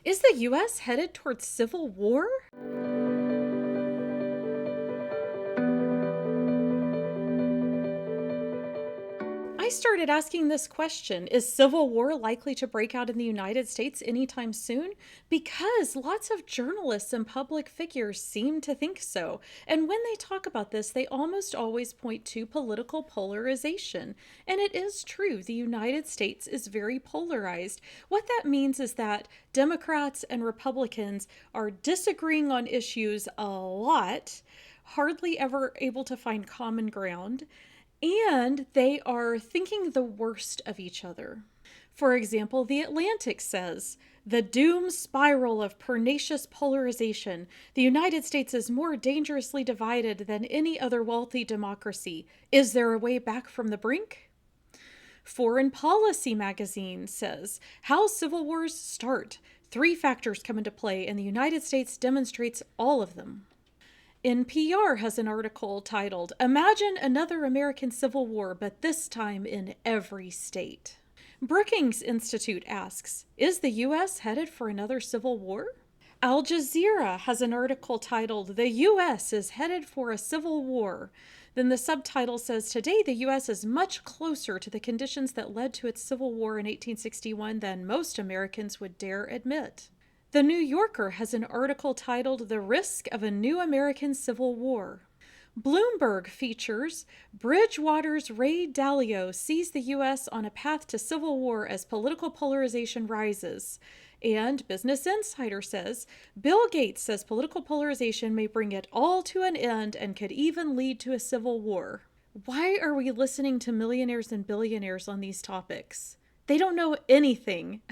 Is the US headed towards civil war? I started asking this question: is civil war likely to break out in the United States anytime soon? Because lots of journalists and public figures seem to think so. And when they talk about this, they almost always point to political polarization. And it is true, the United States is very polarized. What that means is that Democrats and Republicans are disagreeing on issues a lot, hardly ever able to find common ground, and they are thinking the worst of each other. For example, The Atlantic says, "The doom spiral of pernicious polarization. The United States is more dangerously divided than any other wealthy democracy. Is there a way back from the brink?" Foreign Policy magazine says, "How civil wars start. 3 factors come into play, and the United States demonstrates all of them." NPR has an article titled, "Imagine Another American Civil War, but this time in every state." Brookings Institute asks, is the US headed for another civil war? Al Jazeera has an article titled, "The US is headed for a civil war." Then the subtitle says, "Today the US is much closer to the conditions that led to its civil war in 1861 than most Americans would dare admit." The New Yorker has an article titled, "The Risk of a New American Civil War." Bloomberg features, "Bridgewater's Ray Dalio sees the U.S. on a path to civil war as political polarization rises." And Business Insider says, "Bill Gates says political polarization may bring it all to an end and could even lead to a civil war." Why are we listening to millionaires and billionaires on these topics? They don't know anything.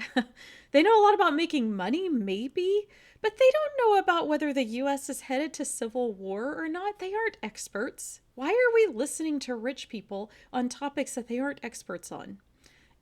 They know a lot about making money, maybe, but they don't know about whether the US is headed to civil war or not. They aren't experts. Why are we listening to rich people on topics that they aren't experts on?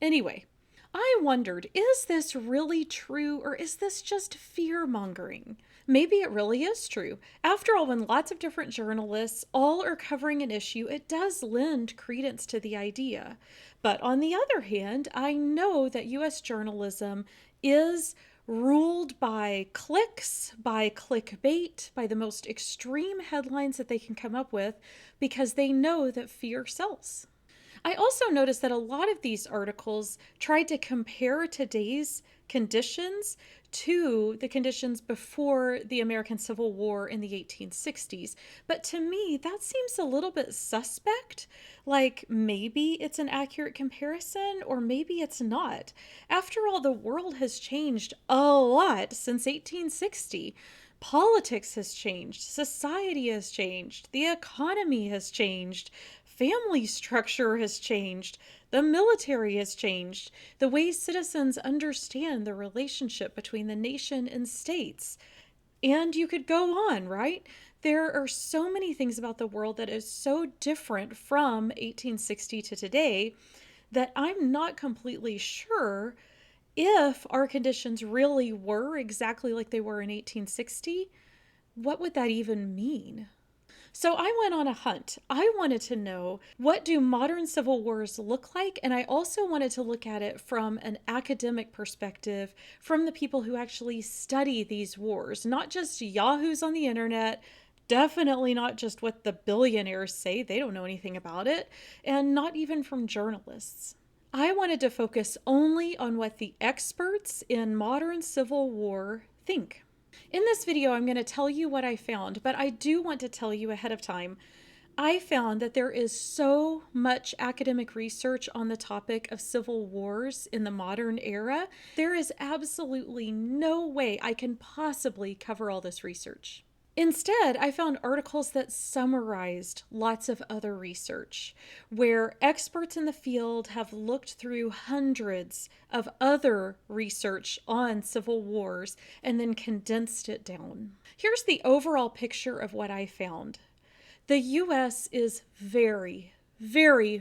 Anyway, I wondered, is this really true, or is this just fear-mongering? Maybe it really is true. After all, when lots of different journalists all are covering an issue, it does lend credence to the idea. But on the other hand, I know that US journalism is ruled by clicks, by clickbait, by the most extreme headlines that they can come up with, because they know that fear sells. I also noticed that a lot of these articles tried to compare today's conditions to the conditions before the American Civil War in the 1860s. But to me, that seems a little bit suspect. Like, maybe it's an accurate comparison, or maybe it's not. After all, the world has changed a lot since 1860. Politics has changed, society has changed, the economy has changed, family structure has changed, the military has changed, the way citizens understand the relationship between the nation and states. And you could go on, right? There are so many things about the world that is so different from 1860 to today that I'm not completely sure if our conditions really were exactly like they were in 1860. What would that even mean? So I went on a hunt. I wanted to know, what do modern civil wars look like? And I also wanted to look at it from an academic perspective, from the people who actually study these wars, not just yahoos on the internet, definitely not just what the billionaires say, they don't know anything about it, and not even from journalists. I wanted to focus only on what the experts in modern civil war think. In this video, I'm going to tell you what I found, but I do want to tell you ahead of time. I found that there is so much academic research on the topic of civil wars in the modern era. There is absolutely no way I can possibly cover all this research. Instead, I found articles that summarized lots of other research, where experts in the field have looked through hundreds of other research on civil wars and then condensed it down. Here's the overall picture of what I found. The US is very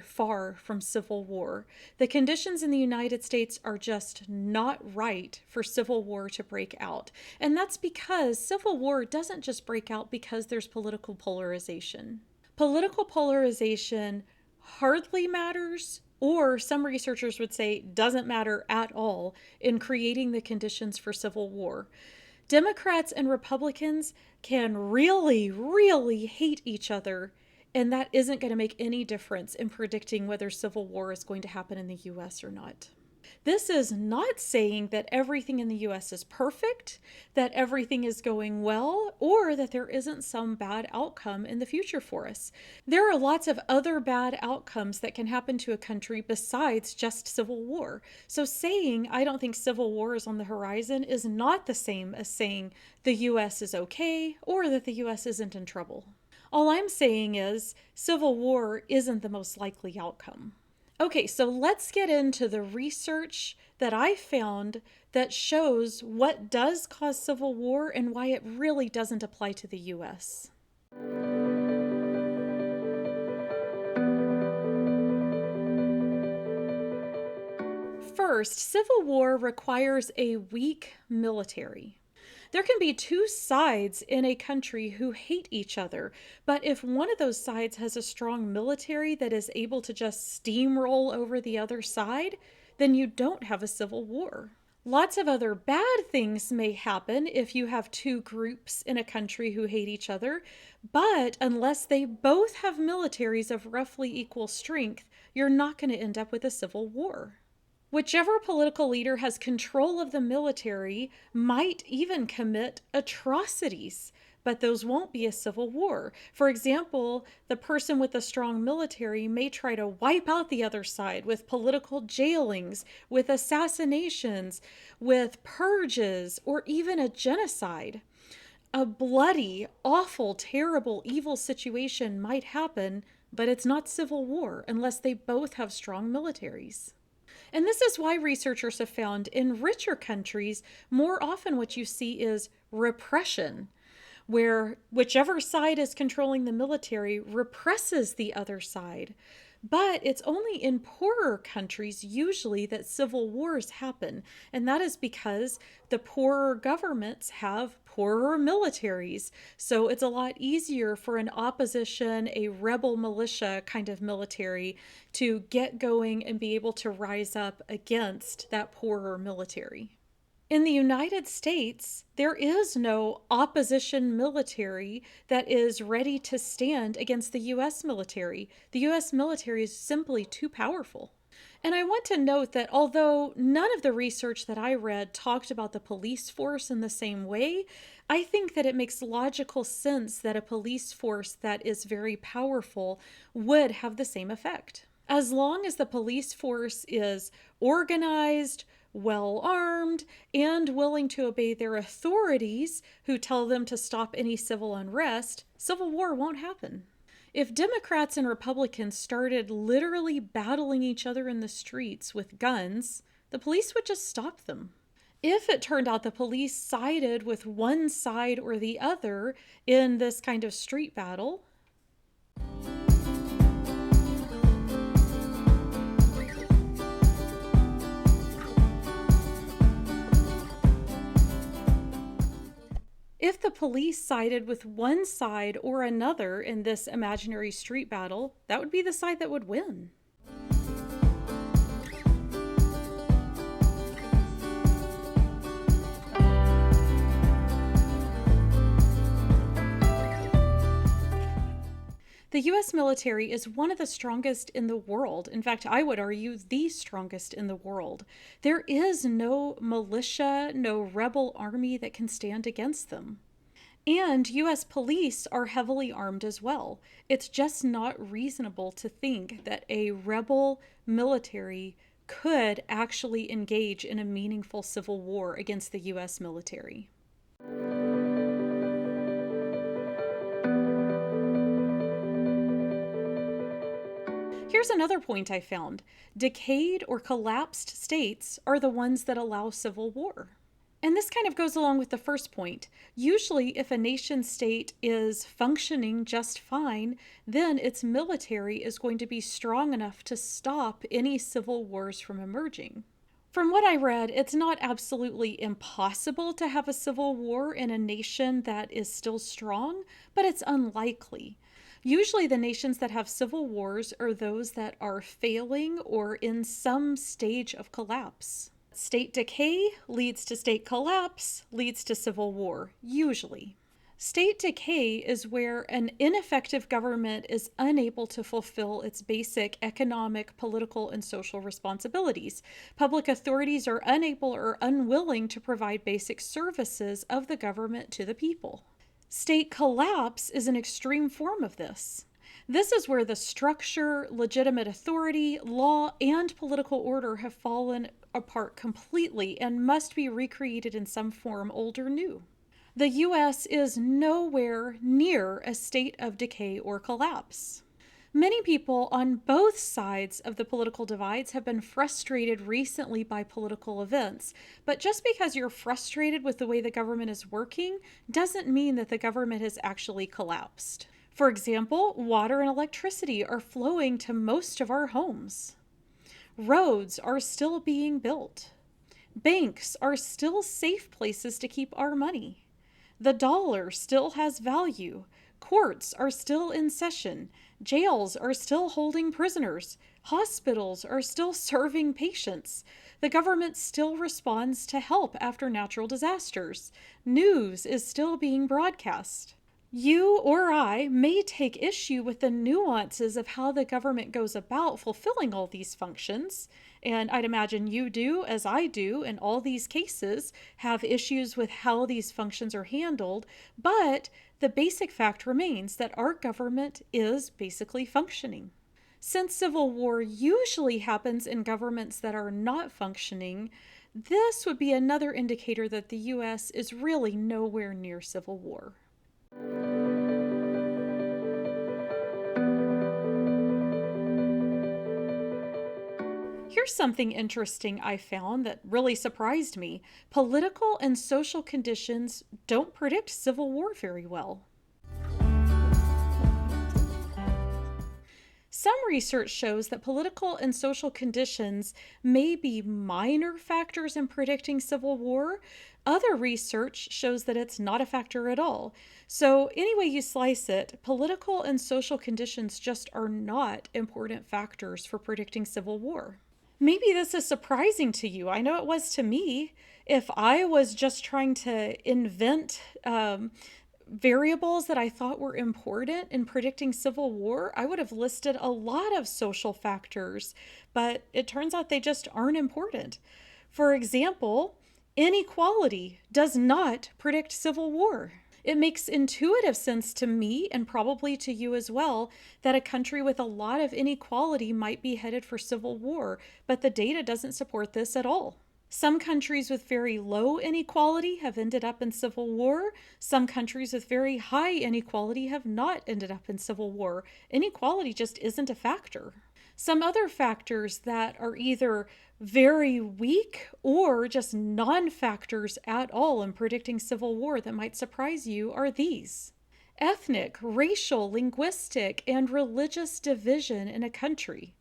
far from civil war. The conditions in the United States are just not right for civil war to break out. And that's because civil war doesn't just break out because there's political polarization. Political polarization hardly matters or some researchers would say doesn't matter at all in creating the conditions for civil war. Democrats and Republicans can really, really hate each other, and that isn't going to make any difference in predicting whether civil war is going to happen in the US or not. This is not saying that everything in the US is perfect, that everything is going well, or that there isn't some bad outcome in the future for us. There are lots of other bad outcomes that can happen to a country besides just civil war. So saying, I don't think civil war is on the horizon is not the same as saying the US is okay or that the US isn't in trouble. All I'm saying is civil war isn't the most likely outcome. Okay, so let's get into the research that I found that shows what does cause civil war and why it really doesn't apply to the US. First, civil war requires a weak military. There can be two sides in a country who hate each other, but if one of those sides has a strong military that is able to just steamroll over the other side, then you don't have a civil war. Lots of other bad things may happen if you have two groups in a country who hate each other, but unless they both have militaries of roughly equal strength, you're not going to end up with a civil war. Whichever political leader has control of the military might even commit atrocities, but those won't be a civil war. For example, the person with a strong military may try to wipe out the other side with political jailings, with assassinations, with purges, or even a genocide. A bloody, awful, terrible, evil situation might happen, but it's not civil war unless they both have strong militaries. And this is why researchers have found in richer countries, more often what you see is repression, where whichever side is controlling the military represses the other side. But it's only in poorer countries usually that civil wars happen, and that is because the poorer governments have poorer militaries. So it's a lot easier for an opposition, a rebel militia kind of military to get going and be able to rise up against that poorer military. In the United States, there is no opposition military that is ready to stand against the US military. The US military is simply too powerful. And I want to note that although none of the research that I read talked about the police force in the same way, I think that it makes logical sense that a police force that is very powerful would have the same effect. As long as the police force is organized, well armed, and willing to obey their authorities who tell them to stop any civil unrest, civil war won't happen. If Democrats and Republicans started literally battling each other in the streets with guns, the police would just stop them. If it turned out the police sided with one side or the other in this kind of street battle, if the police sided with one side or another in this imaginary street battle, that would be the side that would win. The US military is one of the strongest in the world. In fact, I would argue the strongest in the world. There is no militia, no rebel army that can stand against them. And US police are heavily armed as well. It's just not reasonable to think that a rebel military could actually engage in a meaningful civil war against the US military. Here's another point I found. Decayed or collapsed states are the ones that allow civil war. And this kind of goes along with the first point. Usually, if a nation state is functioning just fine, then its military is going to be strong enough to stop any civil wars from emerging. From what I read, it's not absolutely impossible to have a civil war in a nation that is still strong, but it's unlikely. Usually, the nations that have civil wars are those that are failing or in some stage of collapse. State decay leads to state collapse, leads to civil war, usually. State decay is where an ineffective government is unable to fulfill its basic economic, political, and social responsibilities. Public authorities are unable or unwilling to provide basic services of the government to the people. State collapse is an extreme form of this. This is where the structure, legitimate authority, law, and political order have fallen apart completely and must be recreated in some form, old or new. The US is nowhere near a state of decay or collapse. Many people on both sides of the political divides have been frustrated recently by political events, but just because you're frustrated with the way the government is working doesn't mean that the government has actually collapsed. For example, water and electricity are flowing to most of our homes. Roads are still being built. Banks are still safe places to keep our money. The dollar still has value. Courts are still in session. Jails are still holding prisoners. Hospitals are still serving patients. The government still responds to help after natural disasters. News is still being broadcast. You or I may take issue with the nuances of how the government goes about fulfilling all these functions, and I'd imagine you do, as I do, in all these cases, have issues with how these functions are handled, but the basic fact remains that our government is basically functioning. Since civil war usually happens in governments that are not functioning, this would be another indicator that the US is really nowhere near civil war. Here's something interesting I found that really surprised me. Political and social conditions don't predict civil war very well. Some research shows that political and social conditions may be minor factors in predicting civil war. Other research shows that it's not a factor at all. So, any way you slice it, political and social conditions just are not important factors for predicting civil war. Maybe this is surprising to you. I know it was to me. If I was just trying to invent variables that I thought were important in predicting civil war, I would have listed a lot of social factors, but it turns out they just aren't important. For example, inequality does not predict civil war. It makes intuitive sense to me, and probably to you as well, that a country with a lot of inequality might be headed for civil war, but the data doesn't support this at all. Some countries with very low inequality have ended up in civil war. Some countries with very high inequality have not ended up in civil war. Inequality just isn't a factor. Some other factors that are either very weak or just non-factors at all in predicting civil war that might surprise you are these: ethnic, racial, linguistic, and religious division in a country.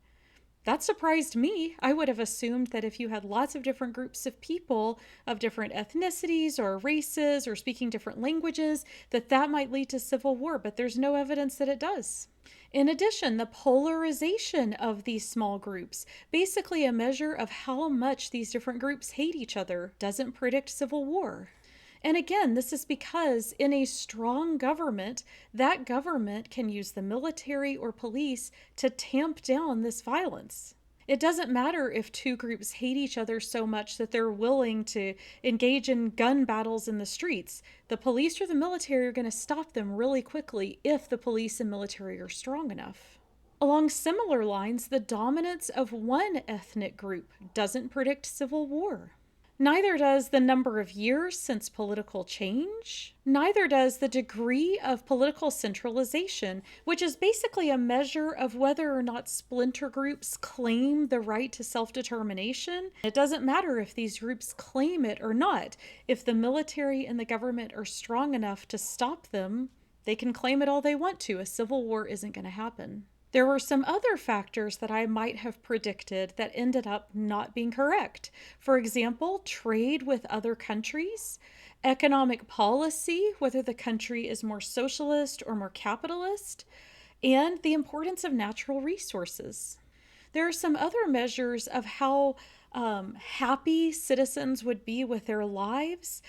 That surprised me. I would have assumed that if you had lots of different groups of people of different ethnicities or races or speaking different languages, that might lead to civil war, but there's no evidence that it does. In addition, the polarization of these small groups, basically a measure of how much these different groups hate each other, doesn't predict civil war. And again, this is because in a strong government, that government can use the military or police to tamp down this violence. It doesn't matter if two groups hate each other so much that they're willing to engage in gun battles in the streets. The police or the military are going to stop them really quickly if the police and military are strong enough. Along similar lines, the dominance of one ethnic group doesn't predict civil war. Neither does the number of years since political change. Neither does the degree of political centralization, which is basically a measure of whether or not splinter groups claim the right to self-determination. It doesn't matter if these groups claim it or not. If the military and the government are strong enough to stop them, they can claim it all they want to. A civil war isn't going to happen. There were some other factors that I might have predicted that ended up not being correct. For example, trade with other countries, economic policy, whether the country is more socialist or more capitalist, and the importance of natural resources. There are some other measures of how happy citizens would be with their lives,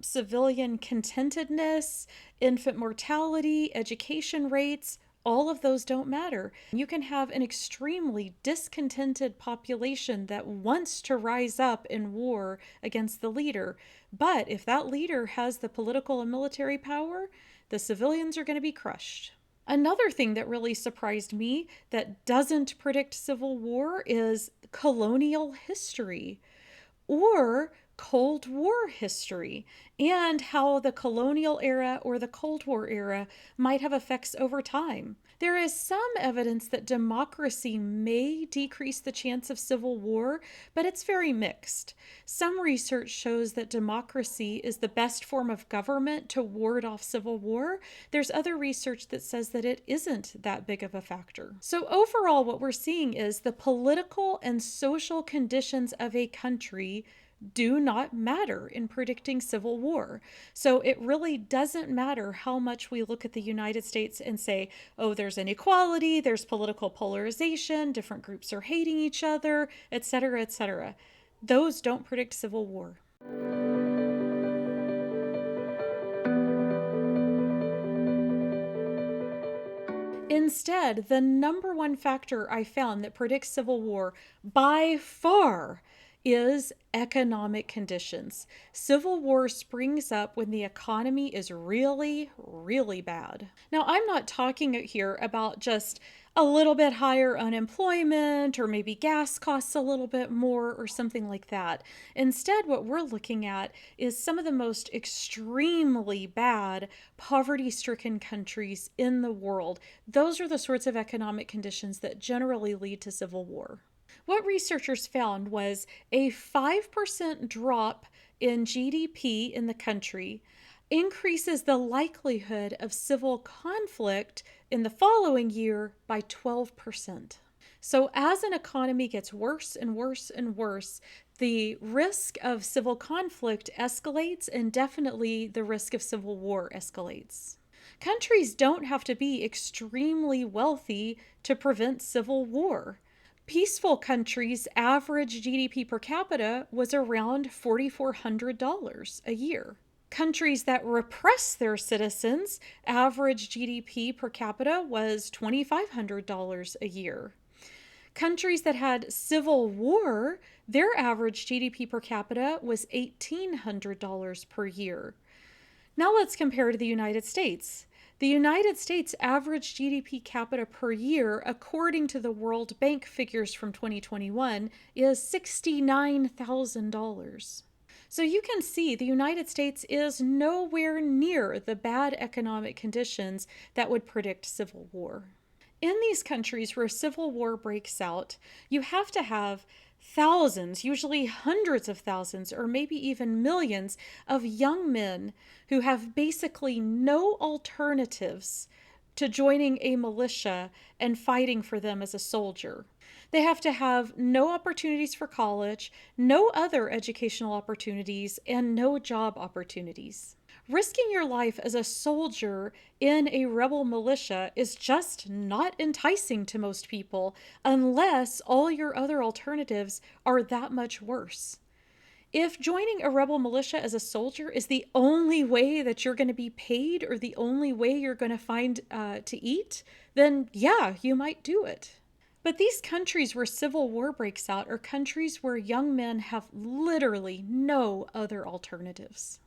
civilian contentedness, infant mortality, education rates. All of those don't matter. You can have an extremely discontented population that wants to rise up in war against the leader. But if that leader has the political and military power, the civilians are going to be crushed. Another thing that really surprised me that doesn't predict civil war is colonial history or Cold War history, and how the colonial era or the Cold War era might have effects over time. There is some evidence that democracy may decrease the chance of civil war, but it's very mixed. Some research shows that democracy is the best form of government to ward off civil war. There's other research that says that it isn't that big of a factor. So overall, what we're seeing is the political and social conditions of a country do not matter in predicting civil war. So it really doesn't matter how much we look at the United States and say, oh, there's inequality, there's political polarization, different groups are hating each other, etc., etc. Those don't predict civil war. Instead, the number one factor I found that predicts civil war by far is economic conditions. Civil war springs up when the economy is really, really bad. Now, I'm not talking here about just a little bit higher unemployment or maybe gas costs a little bit more or something like that. Instead, what we're looking at is some of the most extremely bad poverty-stricken countries in the world. Those are the sorts of economic conditions that generally lead to civil war. What researchers found was a 5% drop in GDP in the country increases the likelihood of civil conflict in the following year by 12%. So as an economy gets worse and worse and worse, the risk of civil conflict escalates, and definitely the risk of civil war escalates. Countries don't have to be extremely wealthy to prevent civil war. Peaceful countries' average GDP per capita was around $4,400 a year. Countries that repress their citizens' average GDP per capita was $2,500 a year. Countries that had civil war, their average GDP per capita was $1,800 per year. Now let's compare to the United States. The United States average GDP capita per year, according to the World Bank figures from 2021, is $69,000. So you can see the United States is nowhere near the bad economic conditions that would predict civil war. In these countries where civil war breaks out, you have to have thousands, usually hundreds of thousands, or maybe even millions of young men who have basically no alternatives to joining a militia and fighting for them as a soldier. They have to have no opportunities for college, no other educational opportunities, and no job opportunities. Risking your life as a soldier in a rebel militia is just not enticing to most people unless all your other alternatives are that much worse. If joining a rebel militia as a soldier is the only way that you're going to be paid or the only way you're going to find to eat, then yeah, you might do it. But these countries where civil war breaks out are countries where young men have literally no other alternatives.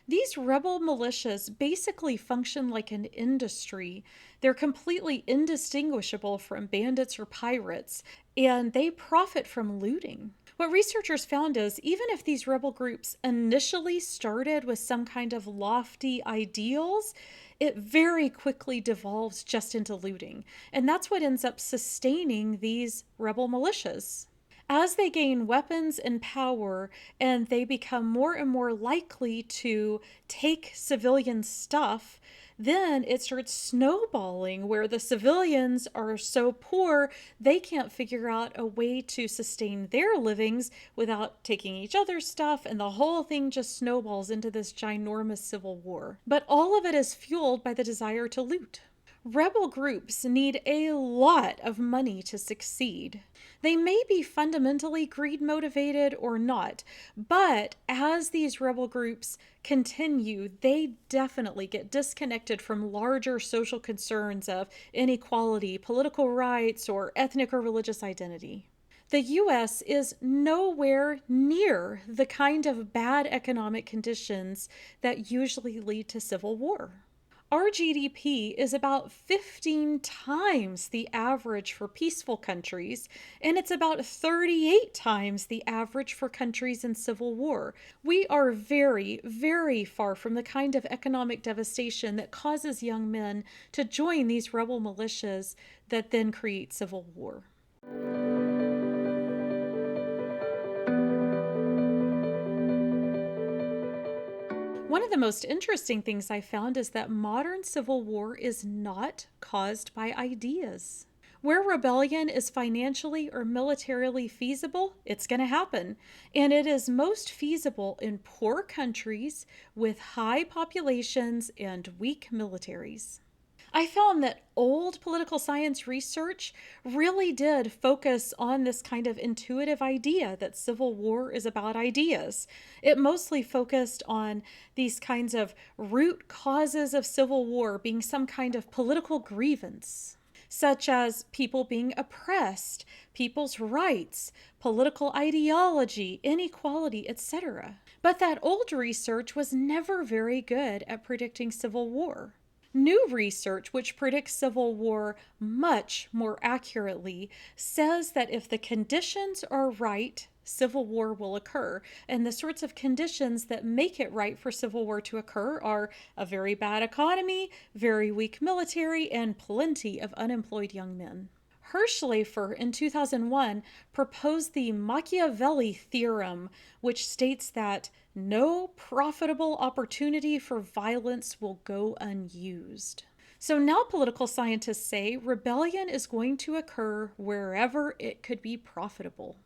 These rebel militias basically function like an industry. They're completely indistinguishable from bandits or pirates, and they profit from looting. What researchers found is even if these rebel groups initially started with some kind of lofty ideals, it very quickly devolves just into looting. And that's what ends up sustaining these rebel militias. As they gain weapons and power and they become more and more likely to take civilian stuff, then it starts snowballing where the civilians are so poor they can't figure out a way to sustain their livings without taking each other's stuff, and the whole thing just snowballs into this ginormous civil war. But all of it is fueled by the desire to loot. Rebel groups need a lot of money to succeed. They may be fundamentally greed motivated or not, but as these rebel groups continue, they definitely get disconnected from larger social concerns of inequality, political rights, or ethnic or religious identity. The US is nowhere near the kind of bad economic conditions that usually lead to civil war. Our GDP is about 15 times the average for peaceful countries, and it's about 38 times the average for countries in civil war. We are very, very far from the kind of economic devastation that causes young men to join these rebel militias that then create civil war. One of the most interesting things I found is that modern civil war is not caused by ideas. Where rebellion is financially or militarily feasible, it's going to happen. And it is most feasible in poor countries with high populations and weak militaries. I found that old political science research really did focus on this kind of intuitive idea that civil war is about ideas. It mostly focused on these kinds of root causes of civil war being some kind of political grievance, such as people being oppressed, people's rights, political ideology, inequality, etc. But that old research was never very good at predicting civil war. New research, which predicts civil war much more accurately, says that if the conditions are right, civil war will occur. And the sorts of conditions that make it right for civil war to occur are a very bad economy, very weak military, and plenty of unemployed young men. Hirschlafer in 2001 proposed the Machiavelli theorem, which states that no profitable opportunity for violence will go unused. So now political scientists say rebellion is going to occur wherever it could be profitable.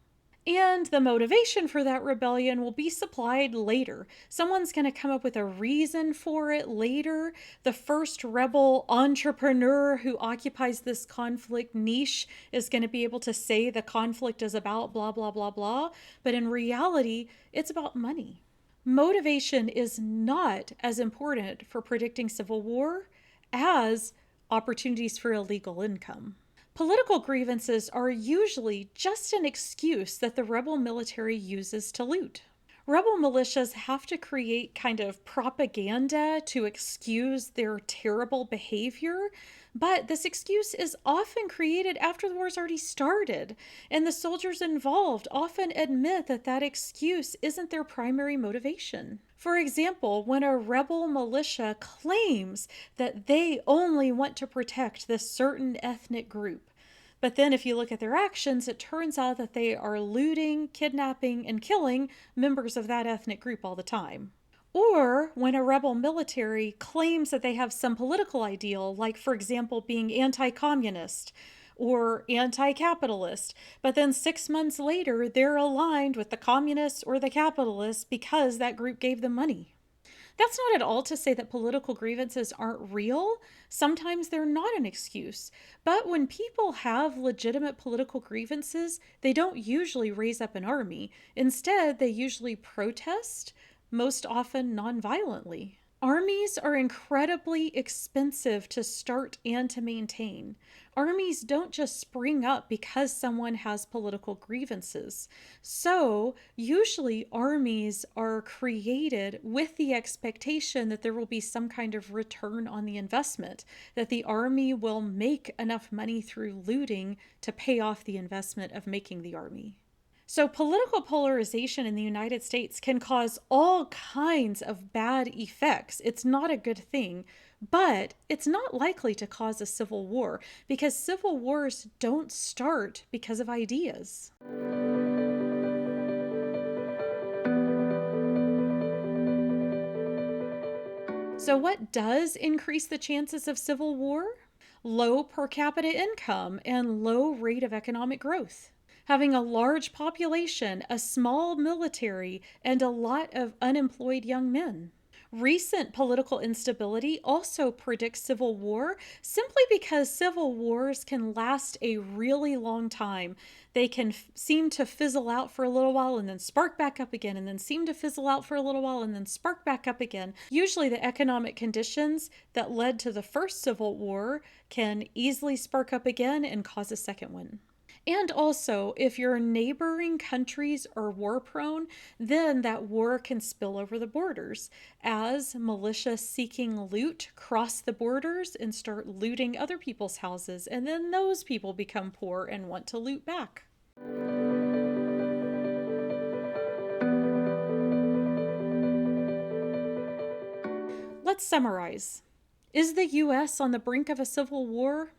And the motivation for that rebellion will be supplied later. Someone's going to come up with a reason for it later. The first rebel entrepreneur who occupies this conflict niche is going to be able to say the conflict is about blah, blah, blah, blah. But in reality, it's about money. Motivation is not as important for predicting civil war as opportunities for illegal income. Political grievances are usually just an excuse that the rebel military uses to loot. Rebel militias have to create kind of propaganda to excuse their terrible behavior, but this excuse is often created after the war's already started, and the soldiers involved often admit that that excuse isn't their primary motivation. For example, when a rebel militia claims that they only want to protect this certain ethnic group, but then if you look at their actions, it turns out that they are looting, kidnapping, and killing members of that ethnic group all the time. Or when a rebel military claims that they have some political ideal, like, for example, being anti-communist or anti-capitalist, but then 6 months later, they're aligned with the communists or the capitalists because that group gave them money. That's not at all to say that political grievances aren't real. Sometimes they're not an excuse. But when people have legitimate political grievances, they don't usually raise up an army. Instead, they usually protest, most often nonviolently. Armies are incredibly expensive to start and to maintain. Armies don't just spring up because someone has political grievances. So, usually armies are created with the expectation that there will be some kind of return on the investment, that the army will make enough money through looting to pay off the investment of making the army. So, political polarization in the United States can cause all kinds of bad effects. It's not a good thing, but it's not likely to cause a civil war because civil wars don't start because of ideas. So, what does increase the chances of civil war? Low per capita income and low rate of economic growth. Having a large population, a small military, and a lot of unemployed young men. Recent political instability also predicts civil war simply because civil wars can last a really long time. They can seem to fizzle out for a little while and then spark back up again, and then seem to fizzle out for a little while and then spark back up again. Usually, the economic conditions that led to the first civil war can easily spark up again and cause a second one. And also, if your neighboring countries are war prone, then that war can spill over the borders as militia seeking loot cross the borders and start looting other people's houses, and then those people become poor and want to loot back. Let's summarize. Is the US on the brink of a civil war?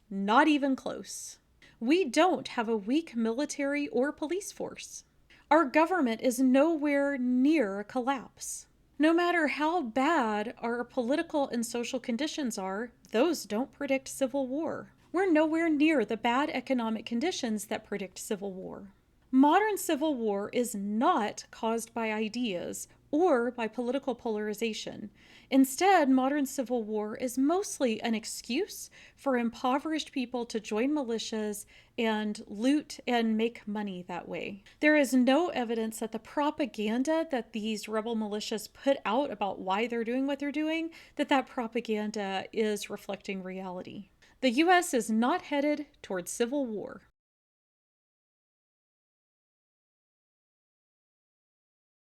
Not even close. We don't have a weak military or police force. Our government is nowhere near a collapse. No matter how bad our political and social conditions are, those don't predict civil war. We're nowhere near the bad economic conditions that predict civil war. Modern civil war is not caused by ideas or by political polarization. Instead, modern civil war is mostly an excuse for impoverished people to join militias and loot and make money that way. There is no evidence that the propaganda that these rebel militias put out about why they're doing what they're doing, that propaganda is reflecting reality. The US is not headed towards civil war.